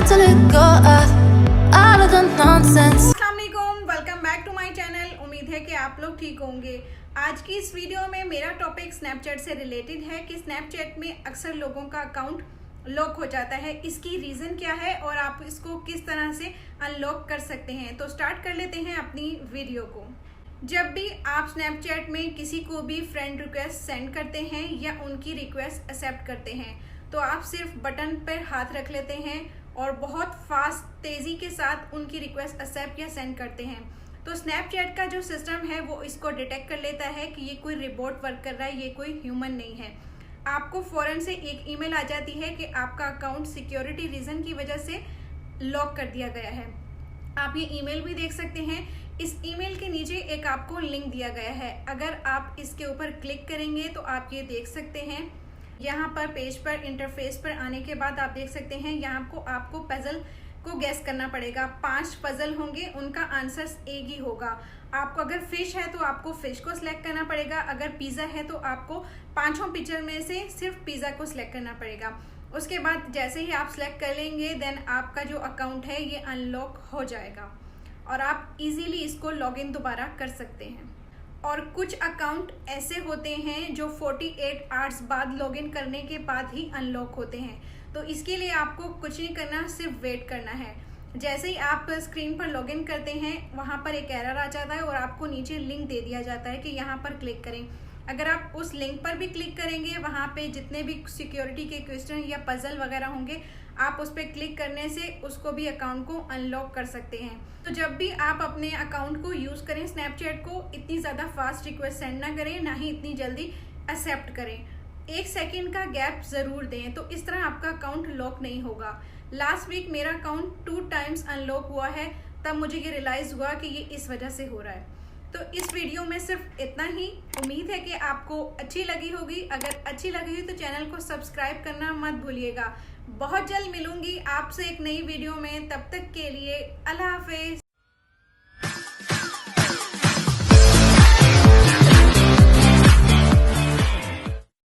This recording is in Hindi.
hard to let go of all of the nonsense. अस्सलामुअलैकुम, welcome back to my channel. उम्मीद है कि आप लोग ठीक होंगे। आज की इस वीडियो में मेरा टॉपिक स्नैपचैट से रिलेटेड है कि स्नैपचैट में अक्सर लोगों का अकाउंट लॉक हो जाता है। इसकी रीज़न क्या है और आप इसको किस तरह से अनलॉक कर सकते हैं। तो स्टार्ट कर लेते हैं अपनी वीडियो को। जब भी आप स्नैपचैट में किसी को भी फ्रेंड रिक्वेस्ट सेंड करते हैं या उनकी रिक्वेस्ट एक्सेप्ट करते हैं तो आप सिर्फ बटन पर हाथ रख लेते हैं और बहुत फास्ट तेज़ी के साथ उनकी रिक्वेस्ट एक्सेप्ट या सेंड करते हैं। तो स्नैपचैट का जो सिस्टम है वो इसको डिटेक्ट कर लेता है कि ये कोई रिबोट वर्क कर रहा है, ये कोई ह्यूमन नहीं है। आपको फ़ौरन से एक ईमेल आ जाती है कि आपका अकाउंट सिक्योरिटी रीज़न की वजह से लॉक कर दिया गया है। आप ये ईमेल भी देख सकते हैं। इस ईमेल के नीचे एक आपको लिंक दिया गया है। अगर आप इसके ऊपर क्लिक करेंगे तो आप ये देख सकते हैं। यहाँ पर पेज पर इंटरफेस पर आने के बाद आप देख सकते हैं यहाँ को आपको पजल को गैस करना पड़ेगा। 5 पजल होंगे, उनका आंसर एक ही होगा। आपको अगर फिश है तो आपको फिश को सिलेक्ट करना पड़ेगा। अगर पिज़्ज़ा है तो आपको 5 पिक्चर में से सिर्फ पिज़्ज़ा को सिलेक्ट करना पड़ेगा। उसके बाद जैसे ही आप सिलेक्ट कर लेंगे देन आपका जो अकाउंट है ये अनलॉक हो जाएगा और आप इजीली इसको लॉगिन दोबारा कर सकते हैं। और कुछ अकाउंट ऐसे होते हैं जो 48 आवर्स बाद लॉगिन करने के बाद ही अनलॉक होते हैं। तो इसके लिए आपको कुछ नहीं करना, सिर्फ वेट करना है। जैसे ही आप स्क्रीन पर लॉगिन करते हैं वहाँ पर एक एरर आ जाता है और आपको नीचे लिंक दे दिया जाता है कि यहाँ पर क्लिक करें। अगर आप उस लिंक पर भी क्लिक करेंगे वहाँ पे जितने भी सिक्योरिटी के क्वेश्चन या पजल वगैरह होंगे आप उस पर क्लिक करने से उसको भी अकाउंट को अनलॉक कर सकते हैं। तो जब भी आप अपने अकाउंट को यूज़ करें स्नैपचैट को, इतनी ज़्यादा फास्ट रिक्वेस्ट सेंड ना करें, ना ही इतनी जल्दी एक्सेप्ट करें। 1 सेकेंड का गैप ज़रूर दें, तो इस तरह आपका अकाउंट लॉक नहीं होगा। लास्ट वीक मेरा अकाउंट 2 टाइम्स अनलॉक हुआ है, तब मुझे ये रियलाइज़ हुआ कि ये इस वजह से हो रहा है। तो इस वीडियो में सिर्फ इतना ही। उम्मीद है कि आपको अच्छी लगी होगी। अगर अच्छी लगी हुई तो चैनल को सब्सक्राइब करना मत भूलिएगा। बहुत जल्द मिलूंगी आपसे एक नई वीडियो में। तब तक के लिए अल्लाह हाफिज़।